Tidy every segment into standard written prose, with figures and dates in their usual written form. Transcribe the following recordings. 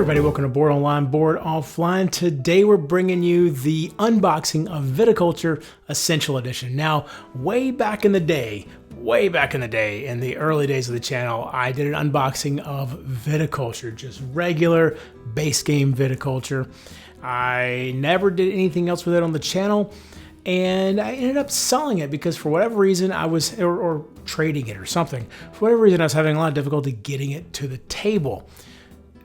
everybody, welcome to Board Online, Board Offline. Today we're bringing you the unboxing of Viticulture Essential Edition. Now, way back in the day, in the early days of the channel, I did an unboxing of Viticulture, just regular base game Viticulture. I never did anything else with it on the channel, and I ended up selling it because for whatever reason I was, or trading it or something. For whatever reason I was having a lot of difficulty getting it to the table.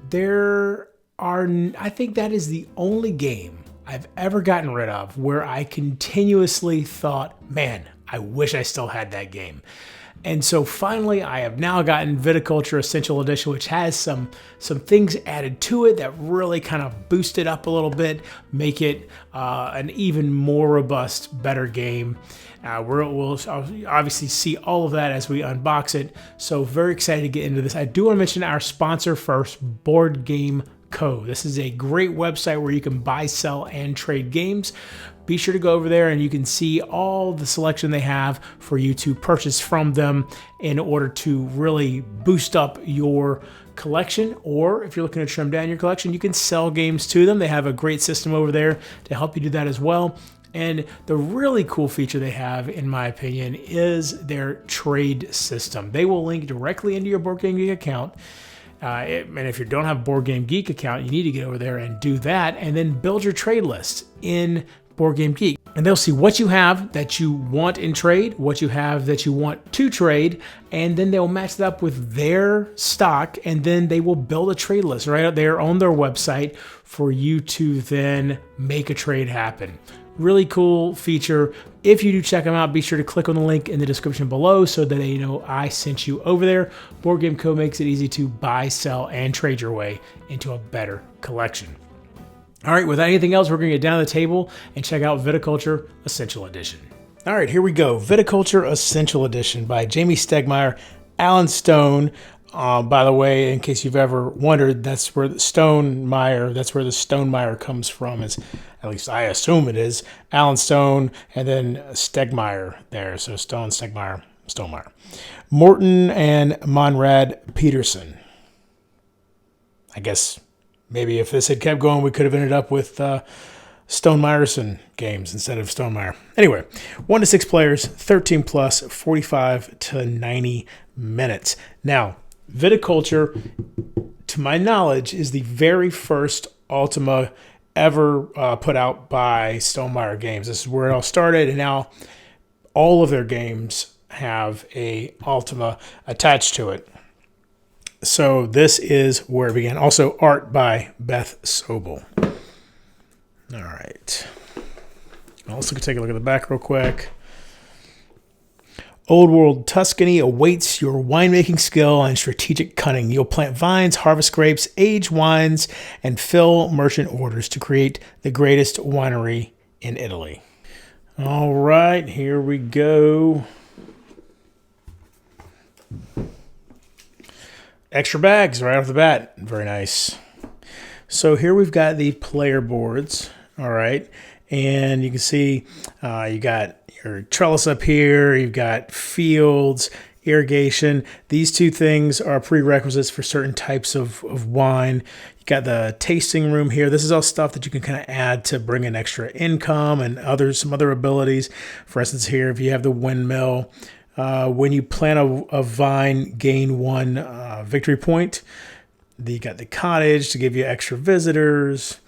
I think that is the only game I've ever gotten rid of where I continuously thought, man, I wish I still had that game. And so finally, I have now gotten Viticulture Essential Edition, which has some things added to it that really kind of boost it up a little bit, make it an even more robust, better game. We'll obviously see all of that as we unbox it. So very excited to get into this. I do want to mention our sponsor first, Board Game Co. This is a great website where you can buy, sell, and trade games. Be sure to go over there and you can see all the selection they have for you to purchase from them in order to really boost up your collection. Or if you're looking to trim down your collection, you can sell games to them. They have a great system over there to help you do that as well. And the really cool feature they have, in my opinion, is their trade system. They will link directly into your Board Game Geek account. And if you don't have a Board Game Geek account, you need to get over there and do that, and then build your trade list in Board Game Geek. And they'll see what you have that you want in trade, what you have that you want to trade, and then they'll match that up with their stock, and then they will build a trade list right out there on their website for you to then make a trade happen. Really cool feature. If you do check them out, be sure to click on the link in the description below so that they know I sent you over there. Board Game Co. makes it easy to buy, sell, and trade your way into a better collection. All right, without anything else, we're going to get down to the table and check out Viticulture Essential Edition. All right, here we go. Viticulture Essential Edition by Jamey Stegmaier, Alan Stone. By the way, in case you've ever wondered, that's where the Stegmaier comes from. Is, at least I assume it is, Alan Stone and then Stegmaier there. So Stone, Stegmaier, Stonemaier. Morton and Monrad Pederson. I guess maybe if this had kept going, we could have ended up with Stonemaier games instead of Stonemaier. Anyway, 1 to 6 players, 13 plus, 45 to 90 minutes. Now, Viticulture, to my knowledge, is the very first Ultima ever put out by Stonemaier Games. This is where it all started, and now all of their games have a Ultima attached to it. So this is where it began. Also, art by Beth Sobel. All right. Let's take a look at the back real quick. Old World Tuscany awaits your winemaking skill and strategic cunning. You'll plant vines, harvest grapes, age wines, and fill merchant orders to create the greatest winery in Italy. All right, here we go. Extra bags right off the bat. Very nice. So here we've got the player boards. All right. And you can see you got your trellis up here. You've got fields, irrigation. These two things are prerequisites for certain types of wine. You got the tasting room here. This is all stuff that you can kind of add to bring in extra income and some other abilities. For instance, here, if you have the windmill, when you plant a vine, gain 1 victory point. You got the cottage to give you extra visitors.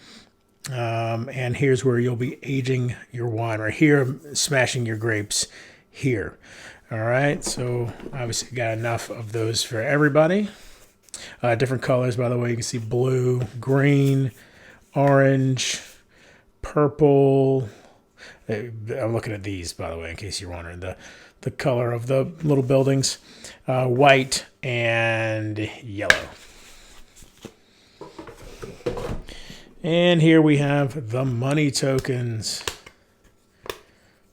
And here's where you'll be aging your wine. Right here, smashing your grapes here. All right, so obviously got enough of those for everybody. Different colors, by the way. You can see blue, green, orange, purple. I'm looking at these, by the way, in case you're wondering. The color of the little buildings. White and yellow. And here we have the money tokens.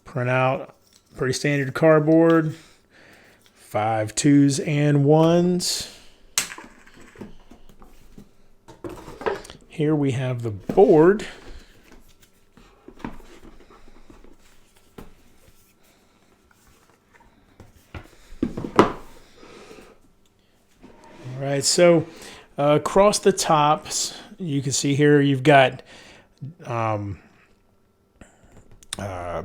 Print out pretty standard cardboard. 5 2s and 1s. Here we have the board. All right, so across the tops, you can see here you've got, I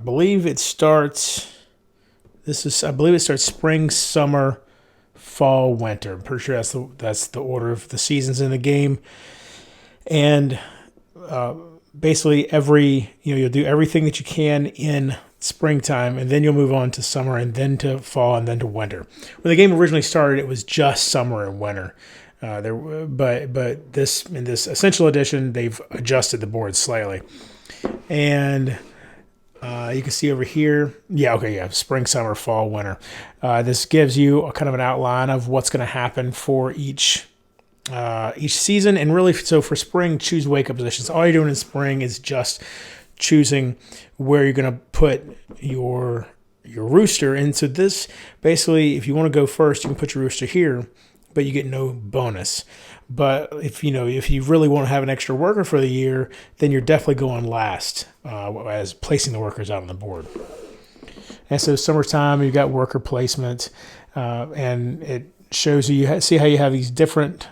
believe it starts, I believe it starts spring, summer, fall, winter. I'm pretty sure that's the order of the seasons in the game. And basically you'll do everything that you can in springtime, and then you'll move on to summer, and then to fall, and then to winter. When the game originally started, it was just summer and winter. But this, in this Essential Edition, they've adjusted the board slightly. And you can see over here, spring, summer, fall, winter. This gives you a kind of an outline of what's going to happen for each season. And really, so for spring, choose wake-up positions. All you're doing in spring is just choosing where you're going to put your rooster. And so this, basically, if you want to go first, you can put your rooster here, but you get no bonus. But if you really want to have an extra worker for the year, then you're definitely going last as placing the workers out on the board. And so summertime, you've got worker placement, and it shows see how you have these different.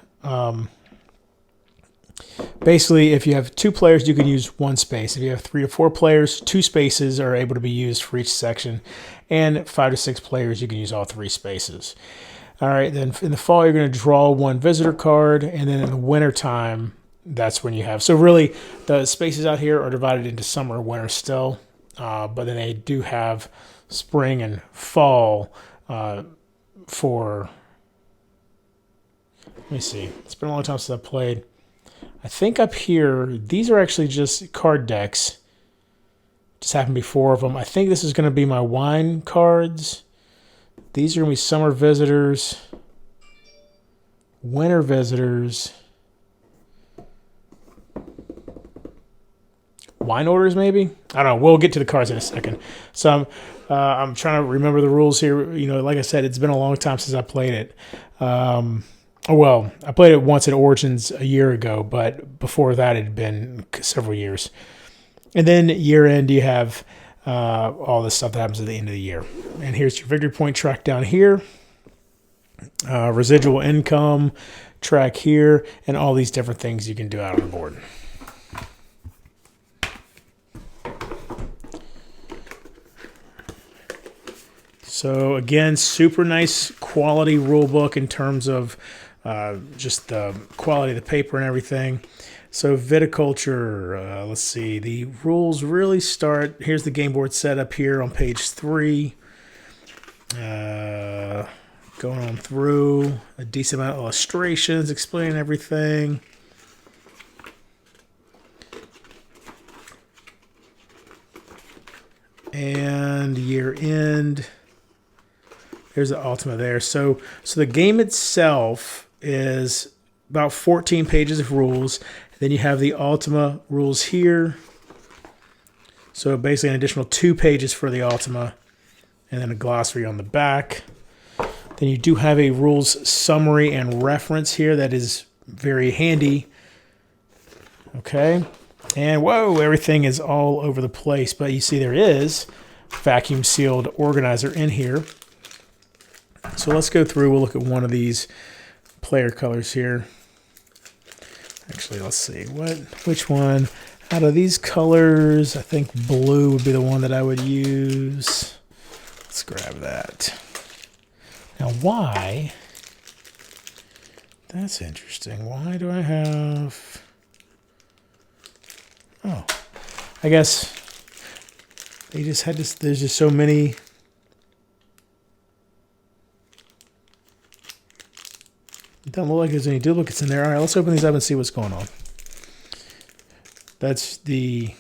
Basically, if you have 2 players, you can use 1 space. If you have 3 to 4 players, 2 spaces are able to be used for each section, and 5 to 6 players, you can use all 3 spaces. All right, then in the fall, you're going to draw 1 visitor card, and then in the winter time, that's when you have. So really, the spaces out here are divided into summer and winter still, but then they do have spring and fall for. Let me see. It's been a long time since I've played. I think up here, these are actually just card decks. Just happened to be 4 of them. I think this is going to be my wine cards. These are going to be summer visitors, winter visitors, wine orders maybe? I don't know. We'll get to the cards in a second. So I'm trying to remember the rules here. Like I said, it's been a long time since I played it. Well, I played it once at Origins a year ago, but before that it had been several years. And then year end, you have all this stuff that happens at the end of the year. And here's your victory point track down here, residual income track here, and all these different things you can do out on the board. So again, super nice quality rule book in terms of just the quality of the paper and everything. So Viticulture, let's see, the rules really start, here's the game board setup here on page 3. Going on through a decent amount of illustrations explaining everything. And year end. There's the Ultima there. So the game itself is about 14 pages of rules. Then you have the Ultima rules here. So basically an additional 2 pages for the Ultima, and then a glossary on the back. Then you do have a rules summary and reference here that is very handy. Okay. And whoa, everything is all over the place. But you see there is vacuum sealed organizer in here. So let's go through. We'll look at one of these player colors here. Actually, let's see. Which one out of these colors? I think blue would be the one that I would use. Let's grab that. Now, why? That's interesting. Why do I have... Oh, I guess they just had this. There's just so many. It doesn't look like there's any duplicates in there. All right, let's open these up and see what's going on. That's the...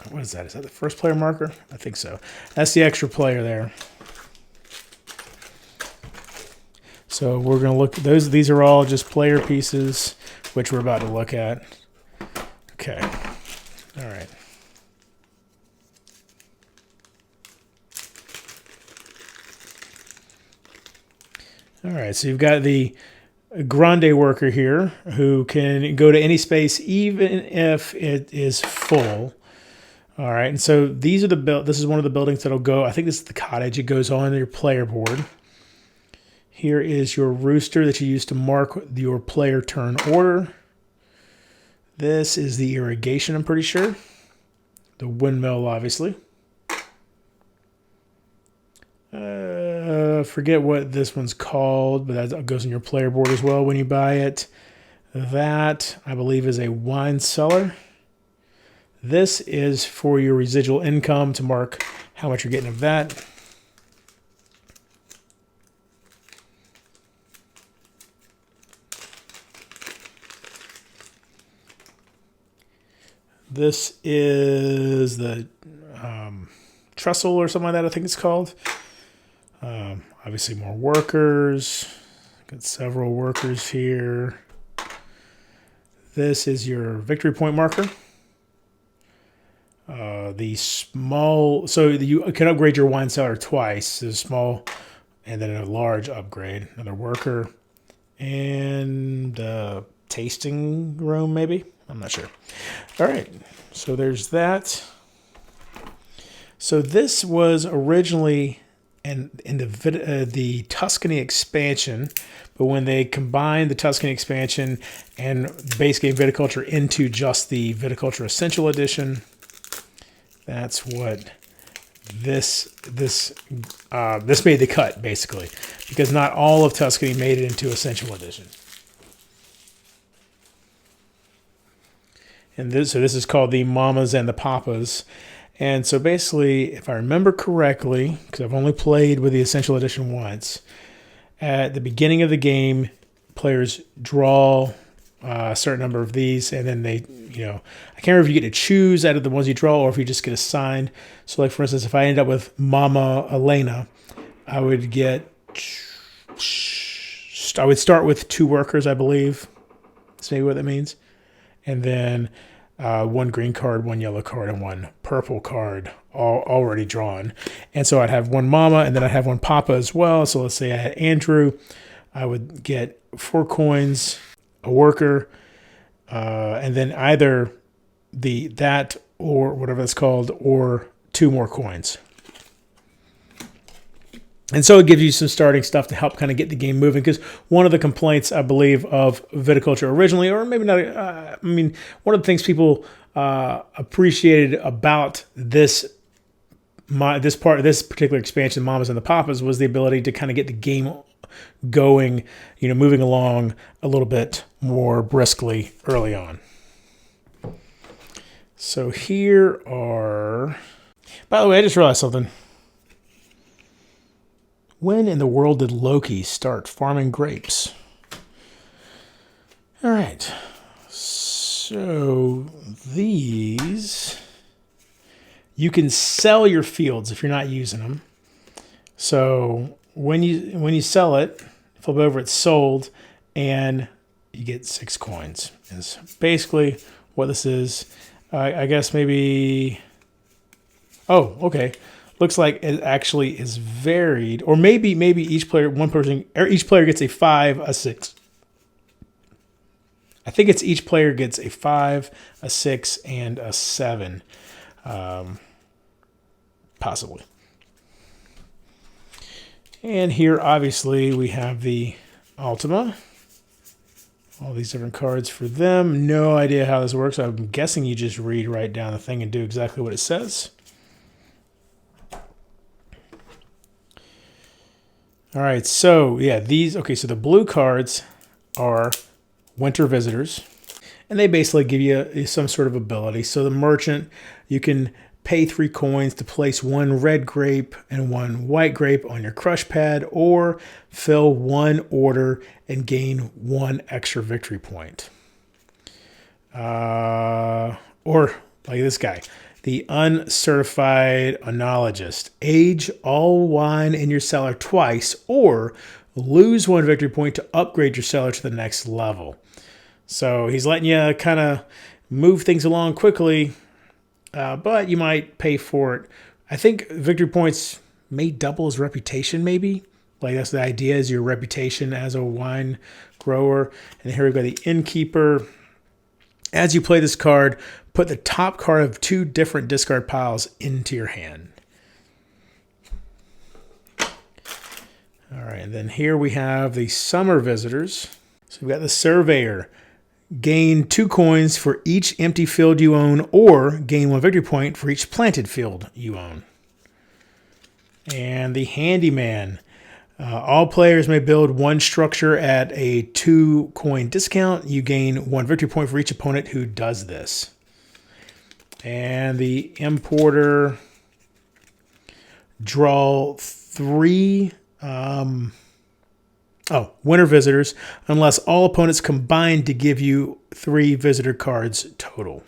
What is that? Is that the first player marker? I think so. That's the extra player there. So we're going to look at those. These are all just player pieces, which we're about to look at. Okay. All right. All right, so you've got the grande worker here who can go to any space even if it is full. All right, and so these are this is one of the buildings that'll go, I think this is the cottage. It goes on your player board. Here is your rooster that you use to mark your player turn order. This is the irrigation, I'm pretty sure. The windmill, obviously. Forget what this one's called, but that goes in your player board as well when you buy it. That, I believe, is a wine cellar. This is for your residual income to mark how much you're getting of that. This is the trestle or something like that, I think it's called. Obviously more workers. Got several workers here. This is your victory point marker. The small, so you can upgrade your wine cellar twice. There's a small and then a large upgrade. Another worker and tasting room maybe. I'm not sure. All right, so there's that. So this was originally in the Tuscany expansion, but when they combined the Tuscany expansion and base game Viticulture into just the Viticulture Essential Edition, that's what this made the cut, basically, because not all of Tuscany made it into Essential Edition. And so this is called the Mamas and the Papas. And so basically, if I remember correctly, because I've only played with the Essential Edition once, at the beginning of the game, players draw a certain number of these, and then they, I can't remember if you get to choose out of the ones you draw or if you just get assigned. So like, for instance, if I end up with Mama Elena, I would start with 2 workers, I believe. That's maybe what that means. And then 1 green card, 1 yellow card, and 1 purple card all already drawn. And so I'd have 1 mama, and then I'd have 1 papa as well. So let's say I had Andrew. I would get 4 coins, a worker, and then either that or whatever it's called, or 2 more coins. And so it gives you some starting stuff to help kind of get the game moving, because one of the complaints, I believe, of Viticulture originally, or maybe not, one of the things people appreciated about this particular expansion, Mamas and the Papas, was the ability to kind of get the game going, moving along a little bit more briskly early on. So here are, by the way, I just realized something. When in the world did Loki start farming grapes? All right. So these, you can sell your fields if you're not using them. So when you sell it, flip over, it's sold, and you get 6 coins. Is basically what this is. I guess maybe. Oh, okay. Looks like it actually is varied, or maybe each player gets a 5, a 6. I think it's each player gets a 5, a 6, and a 7, possibly. And here, obviously, we have the Ultima. All these different cards for them. No idea how this works. I'm guessing you just read right down the thing and do exactly what it says. All right, so yeah, so the blue cards are winter visitors, and they basically give you some sort of ability. So the merchant, you can pay 3 coins to place 1 red grape and 1 white grape on your crush pad, or fill 1 order and gain 1 extra victory point. Or like this guy, the uncertified oenologist. Age all wine in your cellar twice, or lose 1 victory point to upgrade your cellar to the next level. So he's letting you kind of move things along quickly, but you might pay for it. I think victory points may double his reputation, maybe. Like, that's the idea, is your reputation as a wine grower. And here we've got the innkeeper. As you play this card, put the top card of 2 different discard piles into your hand. All right, and then here we have the summer visitors. So we've got the surveyor. gain 2 coins for each empty field you own, or gain 1 victory point for each planted field you own. And the Handyman. All players may build 1 structure at a 2 coin discount. You gain 1 victory point for each opponent who does this. And the Importer. Draw 3 winter visitors unless all opponents combine to give you 3 visitor cards total.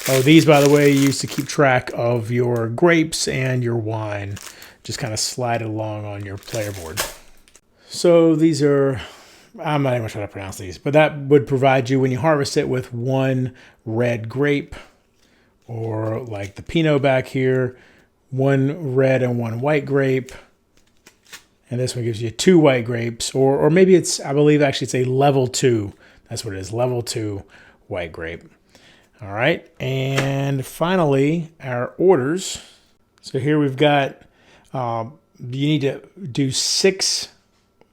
Oh, these, by the way, you use to keep track of your grapes and your wine. Just kind of slide it along on your player board. So these are, I'm not even sure how to pronounce these, but that would provide you, when you harvest it, with 1 red grape, or like the Pinot back here, 1 red and 1 white grape. And this one gives you 2 white grapes, or maybe it's, I believe actually it's a level 2. That's what it is, level 2 white grape. All right, and finally, our orders. So here we've got, you need to do 6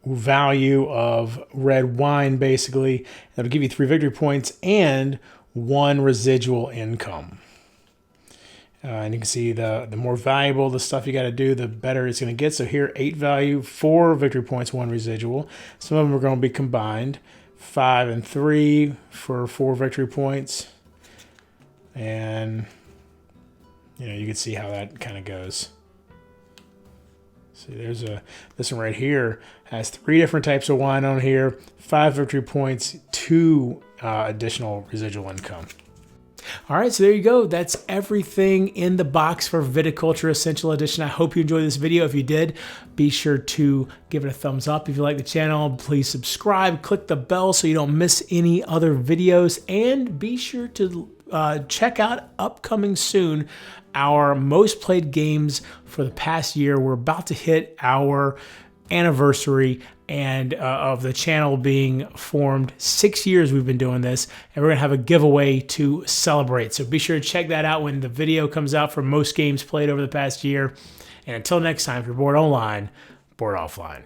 value of red wine, basically. That'll give you 3 victory points and 1 residual income. And you can see the more valuable the stuff you got to do, the better it's going to get. So here, 8 value, 4 victory points, 1 residual. Some of them are going to be combined. 5 and 3 for 4 victory points. And, you know, you can see how that kind of goes. See, there's this one right here has 3 different types of wine on here, 5 victory points, 2 additional residual income. All right, so there you go. That's everything in the box for Viticulture Essential Edition. I hope you enjoyed this video. If you did, be sure to give it a thumbs up. If you like the channel, please subscribe, click the bell so you don't miss any other videos, and be sure to check out upcoming soon our most played games for the past year. We're about to hit our anniversary and of the channel being formed. 6 years we've been doing this, and we're gonna have a giveaway to celebrate. So be sure to check that out when the video comes out for most games played over the past year. And until next time, if you're bored online, bored offline.